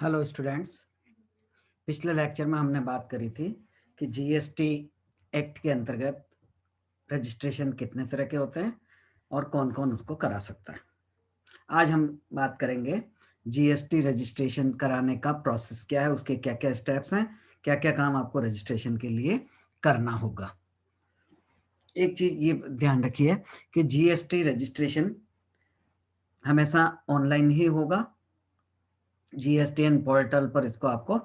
Hello students. पिछले lecture में हमने बात करी थी कि जीएसटी एक्ट के अंतर्गत रजिस्ट्रेशन कितने तरह के होते हैं और कौन कौन उसको करा सकता है। आज हम बात करेंगे जीएसटी रजिस्ट्रेशन कराने का प्रोसेस क्या है, उसके क्या क्या स्टेप्स हैं, क्या क्या काम आपको रजिस्ट्रेशन के लिए करना होगा। एक चीज ये ध्यान रखिए कि जीएसटी रजिस्ट्रेशन हमेशा ऑनलाइन ही होगा। जीएसटीएन पोर्टल पर इसको आपको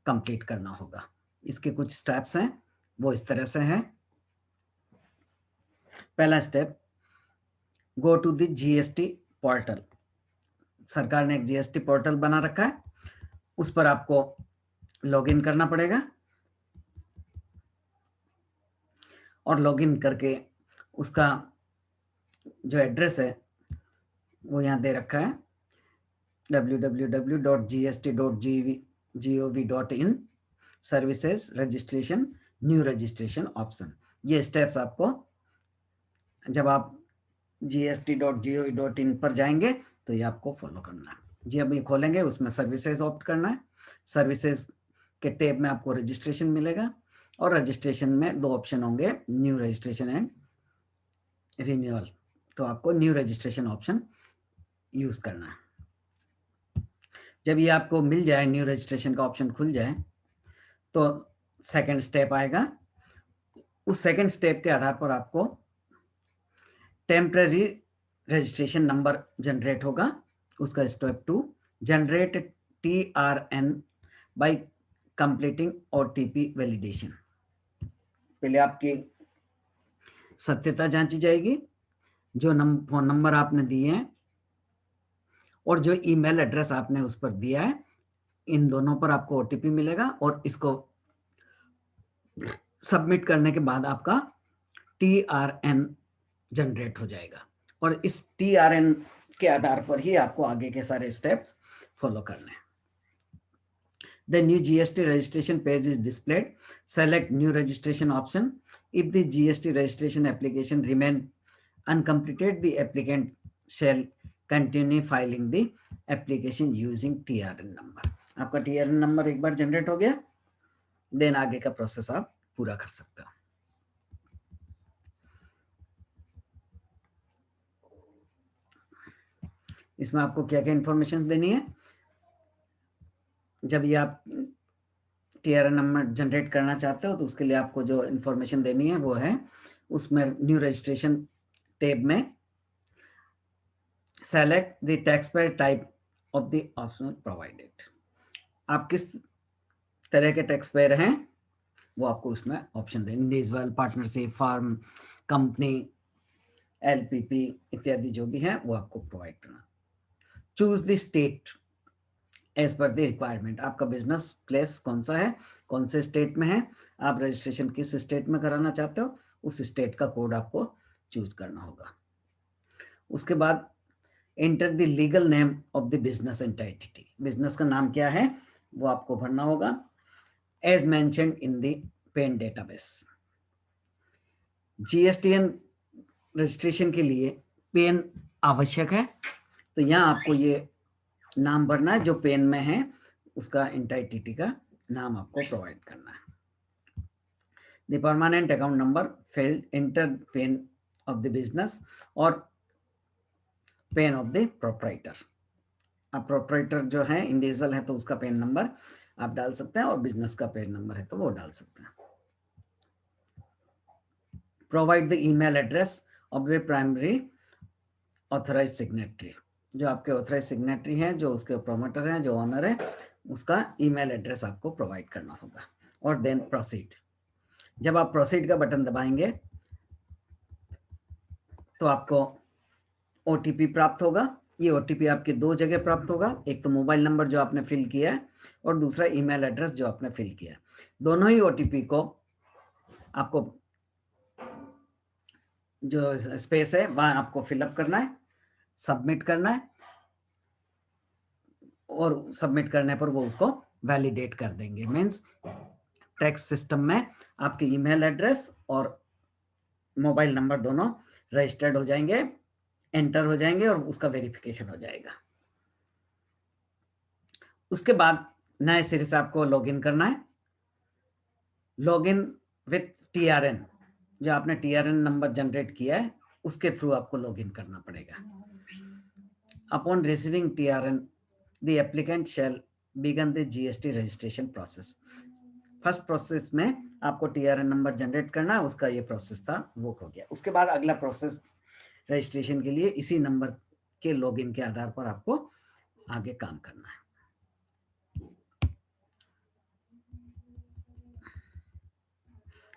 कंप्लीट करना होगा। इसके कुछ स्टेप्स हैं, वो इस तरह से हैं। पहला step, go to the GST portal. सरकार ने एक जीएसटी पोर्टल बना रखा है, उस पर आपको लॉगिन करना पड़ेगा और लॉगिन करके उसका जो एड्रेस है वो यहाँ दे रखा है www.gst.gov.in services registration new registration option. ये स्टेप्स आपको जब आप gst.gov.in पर जाएंगे तो ये आपको फॉलो करना है जी। अब ये खोलेंगे, उसमें सर्विसेज ऑप्ट करना है। सर्विसेज के टैब में आपको रजिस्ट्रेशन मिलेगा और रजिस्ट्रेशन में दो ऑप्शन होंगे, न्यू रजिस्ट्रेशन एंड रिन्यूअल। तो आपको न्यू रजिस्ट्रेशन ऑप्शन यूज करना है। जब ये आपको मिल जाए, न्यू रजिस्ट्रेशन का ऑप्शन खुल जाए, तो सेकंड स्टेप आएगा। उस सेकंड स्टेप के आधार पर आपको टेम्पररी रजिस्ट्रेशन नंबर जनरेट होगा। उसका step 2, generate TRN bye completing OTP validation. पहले आपकी सत्यता जांची जाएगी, जो फोन नंबर आपने दिए हैं और जो ईमेल एड्रेस आपने उस पर दिया है, इन दोनों पर आपको OTP मिलेगा और इसको सबमिट करने के बाद आपका TRN जनरेट हो जाएगा और इस TRN के आधार पर ही आपको आगे के सारे स्टेप्स फॉलो करने हैं। The new GST registration page is displayed. Select new registration option. If the GST registration application remain uncompleted, the applicant shall continue filing the application using TRN number. आपका TRN number एक बार generate हो गया, then आगे का process आप पूरा कर सकते हो। इसमें आपको क्या क्या इंफॉर्मेशन देनी है, जब ये आप TRN नंबर जनरेट करना चाहते हो तो उसके लिए आपको जो इंफॉर्मेशन देनी है वो है, उसमें न्यू रजिस्ट्रेशन टैब में select the tax payer type of the option provided. आप किस तरह के टैक्स पेयर हैं वो आपको उसमें ऑप्शन दें, individual, partnership, firm, company, LPP इत्यादि जो भी है वो आपको प्रोवाइड करना। Choose the state as per the requirement. आपका बिजनेस प्लेस कौन सा है, कौन से स्टेट में है, आप रजिस्ट्रेशन किस स्टेट में कराना चाहते हो, उस स्टेट का कोड आपको चूज करना होगा। उसके बाद enter the legal name of the business entity. Business का नाम क्या है वो आपको भरना होगा as mentioned in the PAN database. GSTN registration के लिए पेन आवश्यक है, तो यहाँ आपको ये नाम भरना है जो पेन में है, उसका एंटिटी का नाम आपको प्रोवाइड करना है। The permanent account number field, enter pain of the business और पेन ऑफ द प्रोप्राइटर। आप प्रोप्राइटर जो है इंडिविजुअल है तो उसका पेन नंबर आप डाल सकते हैं और बिजनेस का पेन नंबर है तो वो डाल सकते हैं। Provide the email address of the primary authorise signatory. जो आपके ऑथराइज सिग्नेटरी हैं, जो उसके प्रोमोटर हैं, जो ऑनर है, उसका ईमेल एड्रेस आपको प्रोवाइड करना होगा और देन प्रोसीड। जब आप प्रोसीड का बटन दबाएंगे तो आपको OTP प्राप्त होगा। ये OTP आपके दो जगह प्राप्त होगा, एक तो मोबाइल नंबर जो आपने फिल किया है और दूसरा ईमेल एड्रेस जो आपने फिल किया है। दोनों ही OTP को आपको जो स्पेस है वहां आपको फिलअप करना है, सबमिट करना है और सबमिट करने पर वो उसको वैलिडेट कर देंगे। मीन्स टैक्स सिस्टम में आपके ईमेल एड्रेस और मोबाइल नंबर दोनों रजिस्टर्ड हो जाएंगे, एंटर हो जाएंगे और उसका वेरिफिकेशन हो जाएगा। उसके बाद नए सिरे से आपको लॉगिन करना है। लॉगिन विथ टीआरएन, जो आपने टीआरएन नंबर जनरेट किया है उसके थ्रू आपको लॉगिन करना पड़ेगा। Upon receiving TRN the applicant shall begin the GST registration process. First process में आपको टीआरएन नंबर जनरेट करना है, उसका ये प्रोसेस था, वो हो गया। उसके बाद अगला प्रोसेस रजिस्ट्रेशन के लिए इसी नंबर के लॉगिन के आधार पर आपको आगे काम करना है।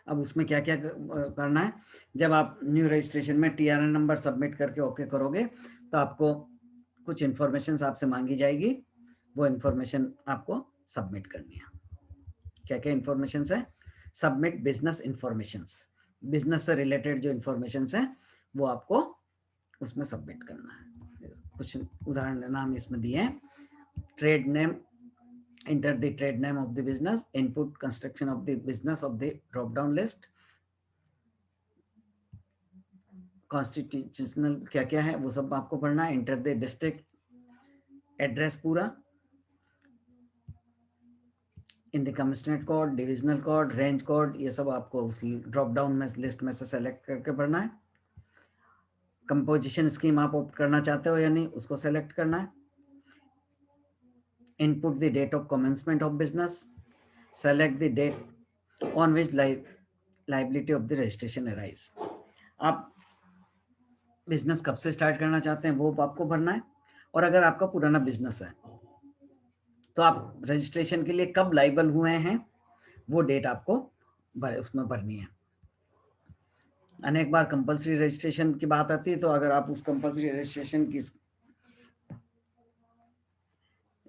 अब उसमें क्या क्या करना है, जब आप न्यू रजिस्ट्रेशन में टीआरएन नंबर सबमिट करके ओके करोगे तो आपको कुछ इन्फॉर्मेशन आपसे मांगी जाएगी, वो इन्फॉर्मेशन आपको सबमिट करनी है। क्या क्या इन्फॉर्मेशन है? सबमिट बिजनेस इन्फॉर्मेशन, बिजनेस से रिलेटेड जो इन्फॉर्मेशन है वो आपको उसमें सबमिट करना है। कुछ उदाहरण नाम इसमें दिए हैं। Trade name, enter the trade name of the business, input construction of the business of the drop down list, constitutional क्या क्या है वो सब आपको पढ़ना है। इंटर द डिस्ट्रिक्ट एड्रेस पूरा, in the commissionerate code, divisional code, range code, ये सब आपको उस ड्रॉप डाउन में लिस्ट में से सेलेक्ट करके पढ़ना है। कंपोजिशन स्कीम आप ऑप्ट करना चाहते हो या नहीं उसको सेलेक्ट करना है। Input the date of commencement of business, select the date on which liability of the registration arise. आप बिजनेस कब से स्टार्ट करना चाहते हैं वो आपको भरना है। और अगर आपका पुराना बिजनेस है तो आप रजिस्ट्रेशन के लिए कब लाइबल हुए हैं वो डेट आपको उसमें भरनी है। अनेक बार कंपलसरी रजिस्ट्रेशन की बात आती है, तो अगर आप उस कंपलसरी रजिस्ट्रेशन की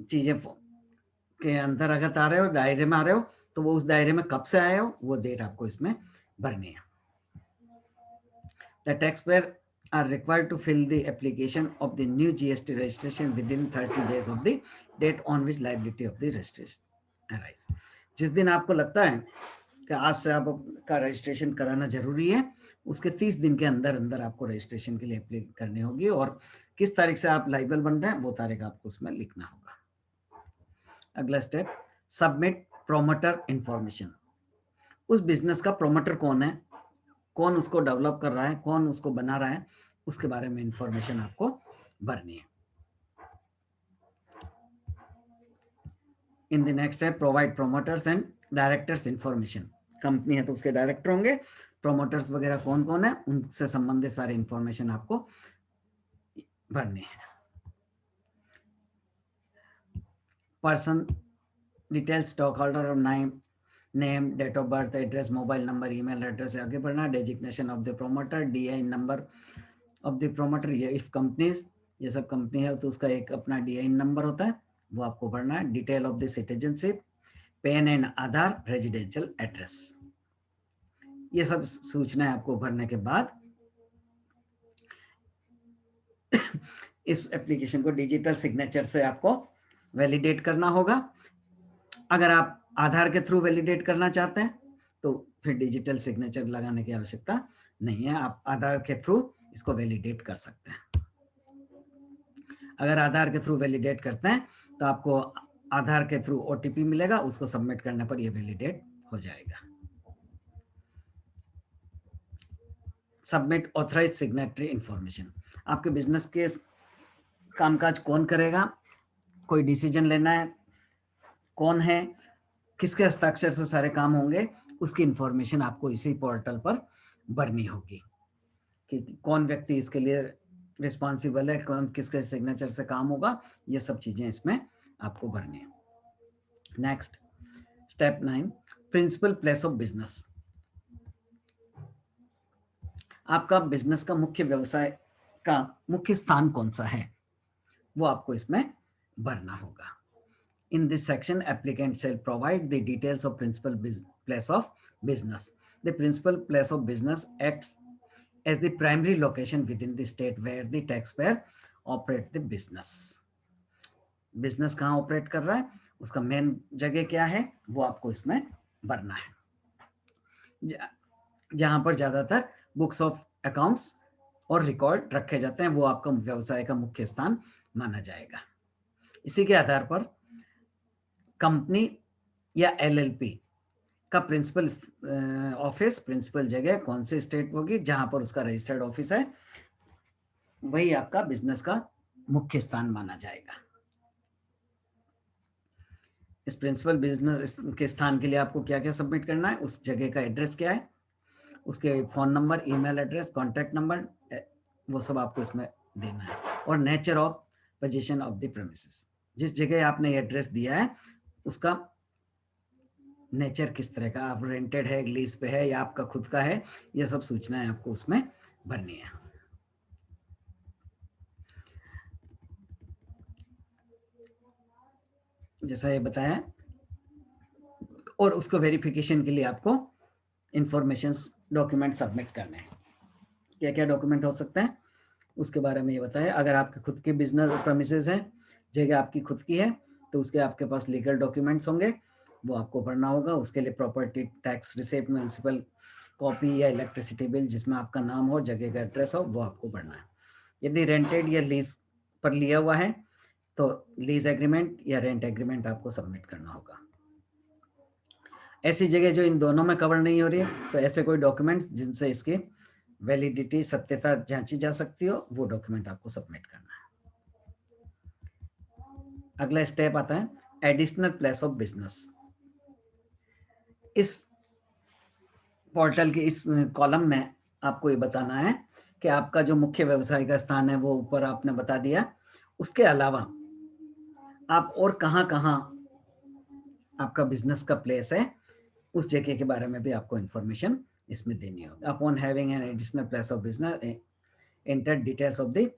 चीजें के अंतर्गत आ रहे हो, दायरे में आ रहे हो, तो वो उस दायरे में कब से आए हो वो डेट आपको इसमें भरनी है। The tax payer are required to fill the application of the new GST registration within 30 days of the date on which liability of the registration arise। जिस दिन आपको लगता है कि आज से आपका रजिस्ट्रेशन कराना जरूरी है, उसके 30 दिन के अंदर अंदर आपको रजिस्ट्रेशन के लिए अप्लाई करनी होगी, और किस तारीख से आप लाइबल बन रहे हैं वो तारीख आपको उसमें लिखना होगा। अगला स्टेप, सबमिट प्रोमोटर इंफॉर्मेशन। उस बिजनेस का प्रोमोटर कौन है, कौन उसको डेवलप कर रहा है, कौन उसको बना रहा है, उसके बारे में इंफॉर्मेशन आपको भरनी है। इन द नेक्स्ट है provide promoters and directors information. Company है तो उसके डायरेक्टर होंगे, प्रोमोटर्स वगैरह कौन कौन है उनसे संबंधित सारे इंफॉर्मेशन आपको भरनी है। पर्सन डिटेल, स्टॉक होल्डर और name, date of birth, address, mobile number, email address आगे बढ़ना। Designation of the promoter, DI number of the promoter, ये इफ कंपनीज, ये सब कंपनी है तो उसका एक अपना डीआई नंबर होता है वो आपको भरना है। Detail of the citizenship, pan and Aadhaar, residential address, ये सब सूचनाएं आपको भरने के बाद इस एप्लीकेशन को डिजिटल सिग्नेचर से आपको वैलिडेट करना होगा। अगर आप आधार के थ्रू वैलिडेट करना चाहते हैं तो फिर डिजिटल सिग्नेचर लगाने की आवश्यकता नहीं है, आप आधार के थ्रू इसको वैलिडेट कर सकते हैं। अगर आधार के थ्रू वैलिडेट करते हैं तो आपको आधार के थ्रू ओटीपी मिलेगा, उसको सबमिट करने पर यह वैलिडेट हो जाएगा। Submit authorise signatory information. आपके बिजनेस के कामकाज कौन करेगा, कोई डिसीजन लेना है, कौन है, किसके हस्ताक्षर से सारे काम होंगे, उसकी इंफॉर्मेशन आपको इसी पोर्टल पर भरनी होगी कि कौन व्यक्ति इसके लिए रिस्पॉन्सिबल है, कौन किसके सिग्नेचर से काम होगा, ये सब चीजें इसमें आपको भरनी है। Next step 9, principal place of business. आपका बिजनेस का मुख्य व्यवसाय का मुख्य स्थान कौन सा है वो आपको इसमें भरना होगा। In this section, applicant shall provide the details of principal place of business. The principal place of business acts as the primary location within the state where the taxpayer operate the business. Business कहाँ operate कर रहा है, उसका main जगह क्या है वो आपको इसमें भरना है। जहाँ पर ज़्यादातर बुक्स ऑफ अकाउंट्स और रिकॉर्ड रखे जाते हैं वो आपका व्यवसाय का मुख्य स्थान माना जाएगा। इसी के आधार पर कंपनी या एलएलपी का प्रिंसिपल ऑफिस, प्रिंसिपल जगह कौन से स्टेट होगी जहां पर उसका रजिस्टर्ड ऑफिस है, वही आपका बिजनेस का मुख्य स्थान माना जाएगा। इस प्रिंसिपल बिजनेस के स्थान के लिए आपको क्या क्या सबमिट करना है, उस जगह का एड्रेस क्या है, उसके phone number, email address, contact number, वो सब आपको इसमें देना है। और nature of position of the premises, जिस जगह आपने एड्रेस दिया है उसका नेचर किस तरह का, आप रेंटेड है, लीज पे है या आपका खुद का है, ये सब सूचनाएं आपको उसमें भरनी है। जैसा ये बताया, और उसको वेरिफिकेशन के लिए आपको इंफॉर्मेशंस डॉक्यूमेंट सबमिट करने हैं। क्या क्या डॉक्यूमेंट हो सकते हैं उसके बारे में ये बताया। अगर आपके खुद के बिजनेस प्रेमिसेस हैं, जगह आपकी खुद की है, तो उसके आपके पास लीगल डॉक्यूमेंट्स होंगे, वो आपको भरना होगा। उसके लिए property tax receipt, municipal copy या इलेक्ट्रिसिटी बिल जिसमें आपका नाम हो, जगह का एड्रेस हो, वो आपको भरना है। यदि रेंटेड या लीज पर लिया हुआ है तो लीज एग्रीमेंट या रेंट एग्रीमेंट आपको सबमिट करना होगा। ऐसी जगह जो इन दोनों में कवर नहीं हो रही है, तो ऐसे कोई डॉक्यूमेंट्स जिनसे इसकी वैलिडिटी, सत्यता जांची जा सकती हो, वो डॉक्यूमेंट आपको सबमिट करना है। अगला स्टेप आता है एडिशनल प्लेस ऑफ बिजनेस। इस पोर्टल के इस कॉलम में आपको ये बताना है कि आपका जो मुख्य व्यवसाय का स्थान है वो ऊपर आपने बता दिया, उसके अलावा आप और कहाँ कहाँ आपका बिजनेस का प्लेस है, उस जगह के बारे में भी आपको इंफॉर्मेशन इसमें देनी होगी। Upon having an additional place of business, enter details of the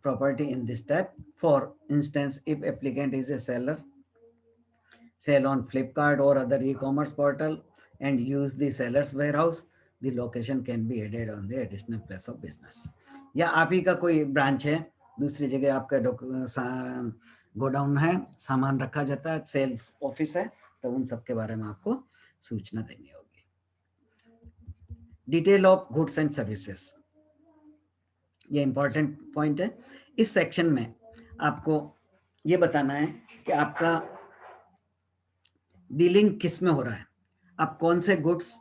property in this tab. For instance, if applicant is a seller, sell on Flipkart or other e-commerce portal and use the seller's warehouse, the location can be added on the additional place of business. या आप ही का कोई branch है, दूसरी जगह आपका godown है, सामान रखा जाता है, सेल्स ऑफिस है, तो उन सब के बारे में आपको सूचना देनी होगी। Detail of goods and services, ये इंपॉर्टेंट पॉइंट है। इस सेक्शन में आपको ये बताना है कि आपका डीलिंग किस में हो रहा है, आप कौन से गुड्स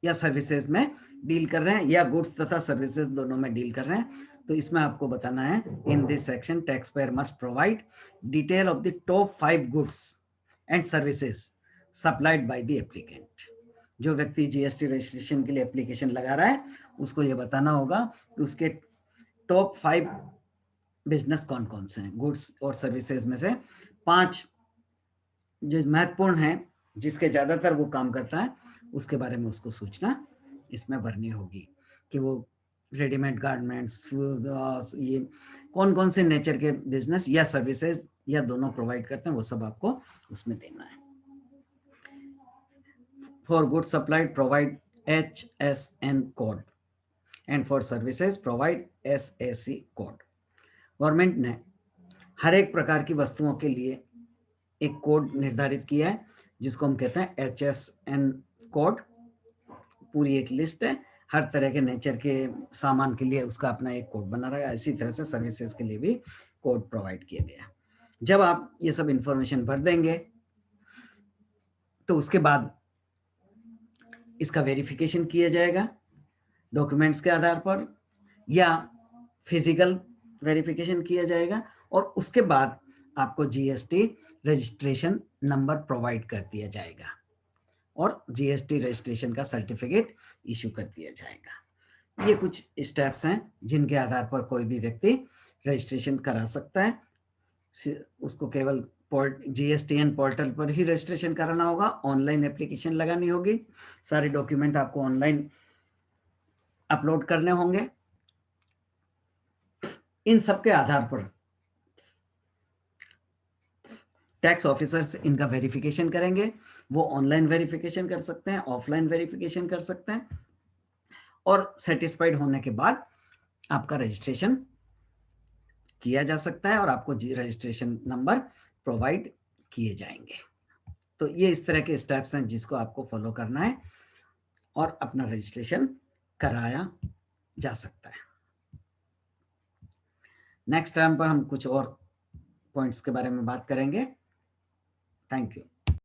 या सर्विसेज में डील कर रहे हैं, या गुड्स तथा सर्विसेज दोनों में डील कर रहे हैं। तो इसमें आपको बताना है in this section tax payer must provide detail of the top 5 goods and services supplied by the applicant. जो व्यक्ति जीएसटी रजिस्ट्रेशन के लिए एप्लीकेशन लगा रहा है उसको ये बताना होगा कि उसके टॉप 5 बिजनेस कौन कौन से हैं, गुड्स और सर्विसेज में से 5 जो महत्वपूर्ण हैं, जिसके ज़्यादातर वो काम करता है, उसके बारे में उसको सूचना इसमें भरनी होगी कि वो रेडीमेड गारमेंट्स, ये कौन कौन से नेचर के बिजनेस या सर्विसेज या दोनों प्रोवाइड करते हैं, वो सब आपको उसमें देना है। For goods supplied provide HSN code and for services provide SAC code. Government ने हर एक प्रकार की वस्तुओं के लिए एक कोड निर्धारित किया है जिसको हम कहते हैं HSN कोड। पूरी एक लिस्ट है, हर तरह के नेचर के सामान के लिए उसका अपना एक कोड बना रहा है। इसी तरह से सर्विसेज के लिए भी कोड प्रोवाइड किया गया। जब आप ये सब इंफॉर्मेशन भर देंगे तो उसके बाद इसका वेरिफिकेशन किया जाएगा डॉक्यूमेंट्स के आधार पर या फिजिकल वेरिफिकेशन किया जाएगा, और उसके बाद आपको जीएसटी रजिस्ट्रेशन नंबर प्रोवाइड कर दिया जाएगा और जीएसटी रजिस्ट्रेशन का सर्टिफिकेट इशू कर दिया जाएगा। ये कुछ स्टेप्स हैं जिनके आधार पर कोई भी व्यक्ति रजिस्ट्रेशन करा सकता है। उसको केवल GSTN पोर्टल पर ही रजिस्ट्रेशन कराना होगा, ऑनलाइन एप्लीकेशन लगानी होगी, सारे डॉक्यूमेंट आपको ऑनलाइन अपलोड करने होंगे। इन सब के आधार पर टैक्स ऑफिसर्स इनका वेरिफिकेशन करेंगे। वो ऑनलाइन वेरिफिकेशन कर सकते हैं, ऑफलाइन वेरिफिकेशन कर सकते हैं, और सेटिस्फाइड होने के बाद आपका रजिस्ट्रेशन किया जा सकता है और आपको रजिस्ट्रेशन नंबर प्रोवाइड किए जाएंगे। तो ये इस तरह के स्टेप्स हैं जिसको आपको फॉलो करना है और अपना रजिस्ट्रेशन कराया जा सकता है। नेक्स्ट टाइम पर हम कुछ और पॉइंट्स के बारे में बात करेंगे। Thank you.